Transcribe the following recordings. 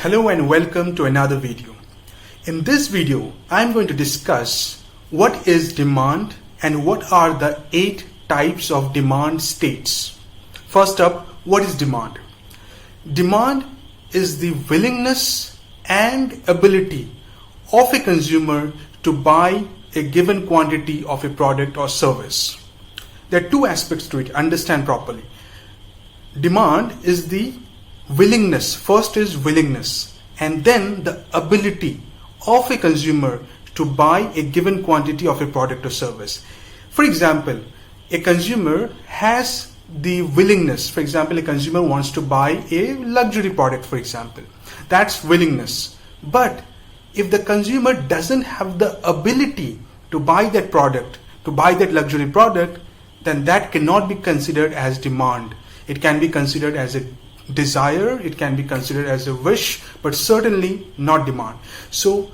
Hello and welcome to another video. In this video, I'm going to discuss what is demand and what are the 8 types of demand states. First up, what is demand? Demand is the willingness and ability of a consumer to buy a given quantity of a product or service. There are 2 aspects to it, understand properly. Demand is the willingness. First is willingness, and then the ability of a consumer to buy a given quantity of a product or service. For example, a consumer has the willingness. For example, a consumer wants to buy a luxury product, for example. That's willingness. But if the consumer doesn't have the ability to buy that product, to buy that luxury product, then that cannot be considered as demand. It can be considered as a desire, it can be considered as a wish, but certainly not demand. So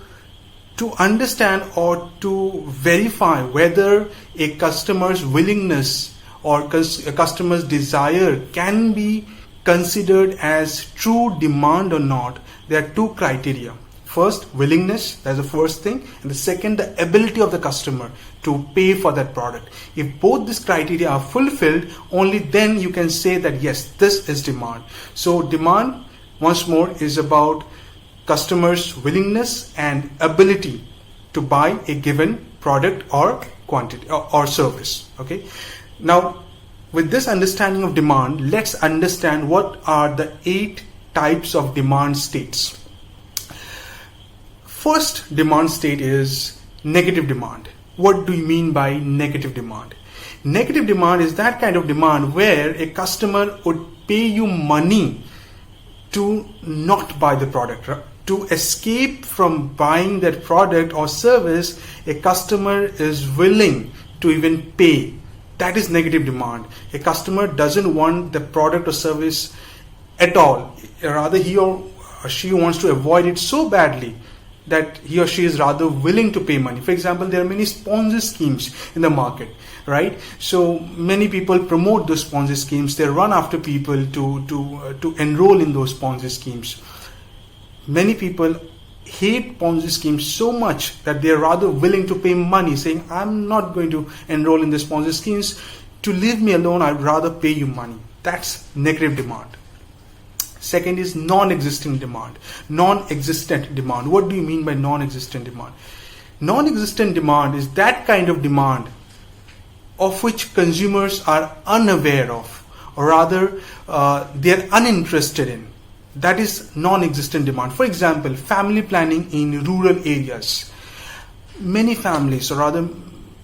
to understand or to verify whether a customer's willingness or a customer's desire can be considered as true demand or not, there are 2 criteria. First, willingness, that's the first thing, and the second, the ability of the customer to pay for that product. If both these criteria are fulfilled, only then you can say that yes, this is demand. So demand, once more, is about customers' willingness and ability to buy a given product or quantity or service. Okay. Now, with this understanding of demand, let's understand what are the 8 types of demand states. First demand state is negative demand. What do you mean by negative demand? Negative demand is that kind of demand where a customer would pay you money to not buy the product. To escape from buying that product or service, a customer is willing to even pay. That is negative demand. A customer doesn't want the product or service at all. Rather, he or she wants to avoid it so badly that he or she is rather willing to pay money. For example, there are many Ponzi schemes in the market, right? So many people promote those Ponzi schemes. They run after people to enroll in those Ponzi schemes. Many people hate Ponzi schemes so much that they are rather willing to pay money, saying, I'm not going to enroll in this Ponzi schemes. To leave me alone, I'd rather pay you money. That's negative demand. Second is non-existent demand. Non-existent demand. What do you mean by non-existent demand? Non-existent demand is that kind of demand of which consumers are unaware of, or rather they are uninterested in. That is non-existent demand. For example, family planning in rural areas. Many families, or rather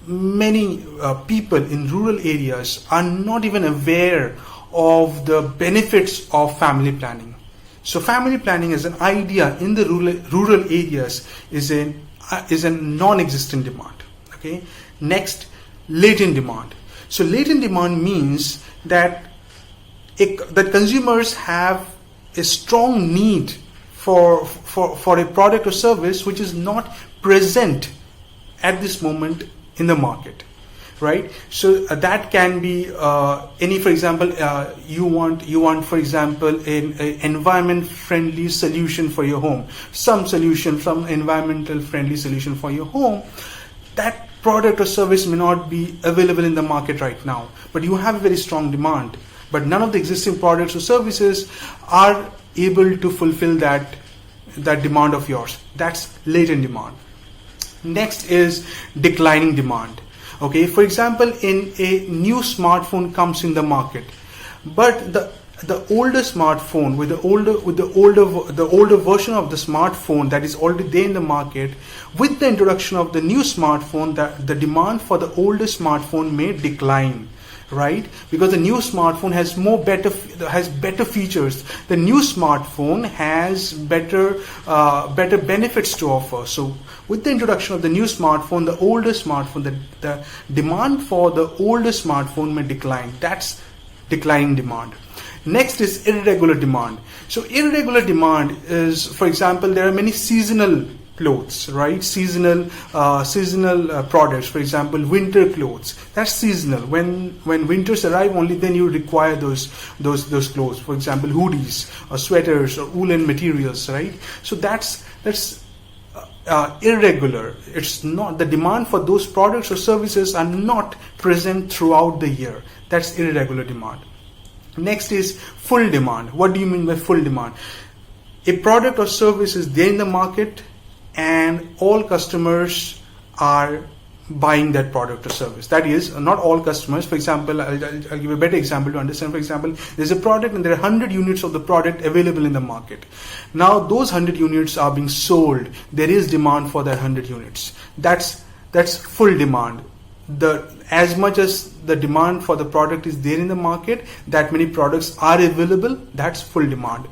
many people in rural areas are not even aware of the benefits of family planning. So family planning as an idea in the rural areas is a non-existent demand. Okay. Next, latent demand. So latent demand means that that consumers have a strong need for a product or service which is not present at this moment in the market. Right, so that can be any. For example, you want, for example, an environment friendly solution for your home. Some environmental friendly solution for your home. That product or service may not be available in the market right now, but you have a very strong demand. But none of the existing products or services are able to fulfill that demand of yours. That's latent demand. Next is declining demand. Okay, for example, in a new smartphone comes in the market, but the older smartphone with the older version of the smartphone that is already there in the market, with the introduction of the new smartphone, the demand for the older smartphone may decline, right? Because the new smartphone has better features. The new smartphone has better benefits to offer. So with the introduction of the new smartphone, the older smartphone, the demand for the older smartphone may decline. That's declining demand. Next is irregular demand. So irregular demand is, for example, there are many seasonal clothes, right? Seasonal products, for example, winter clothes. That's seasonal. When winters arrive, only then you require those clothes. For example, hoodies or sweaters or woolen materials, right? So that's irregular. It's not, the demand for those products or services are not present throughout the year. That's irregular demand. Next is full demand. What do you mean by full demand? A product or service is there in the market and all customers are buying that product or service. That is, not all customers. For example, I'll give a better example to understand. For example, there's a product and there are 100 units of the product available in the market. Now those 100 units are being sold. There is demand for that 100 units. That's full demand. As much as the demand for the product is there in the market, that many products are available. That's full demand.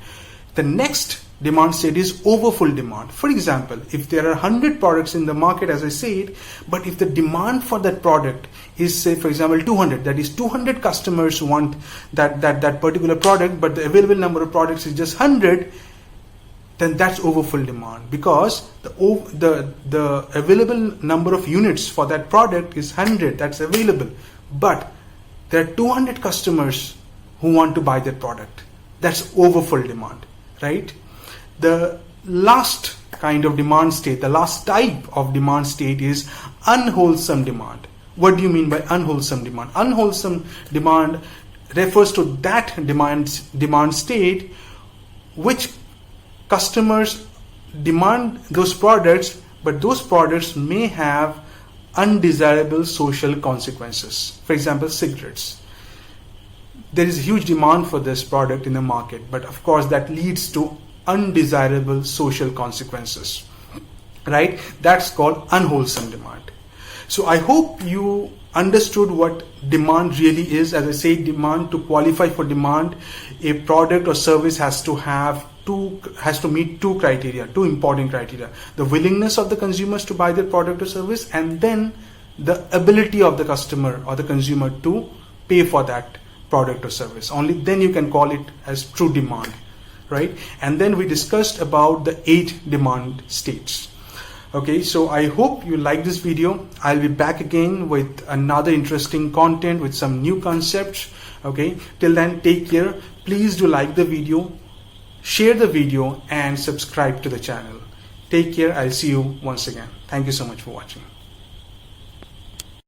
The next demand state is overfull demand. For example, if there are 100 products in the market, as I said, but if the demand for that product is, say, for example, 200, that is 200 customers want that particular product, but the available number of products is just 100, then that's overfull demand, because the available number of units for that product is 100, that's available, but there are 200 customers who want to buy that product. That's overfull demand, right? The last kind of demand state, the last type of demand state is unwholesome demand. What do you mean by unwholesome demand? Unwholesome demand refers to that demand state which customers demand those products, but those products may have undesirable social consequences. For example, cigarettes. There is huge demand for this product in the market, but of course that leads to undesirable social consequences, right? That's called unwholesome demand. So I hope you understood what demand really is. As I say, demand, to qualify for demand, a product or service has to meet two important criteria: the willingness of the consumers to buy their product or service, and then the ability of the customer or the consumer to pay for that product or service. Only then you can call it as true demand, right? And then we discussed about the 8 demand states. Okay, so I hope you like this video. I'll be back again with another interesting content with some new concepts. Okay, till then, take care. Please do like the video, share the video, and subscribe to the channel. Take care. I'll see you once again. Thank you so much for watching.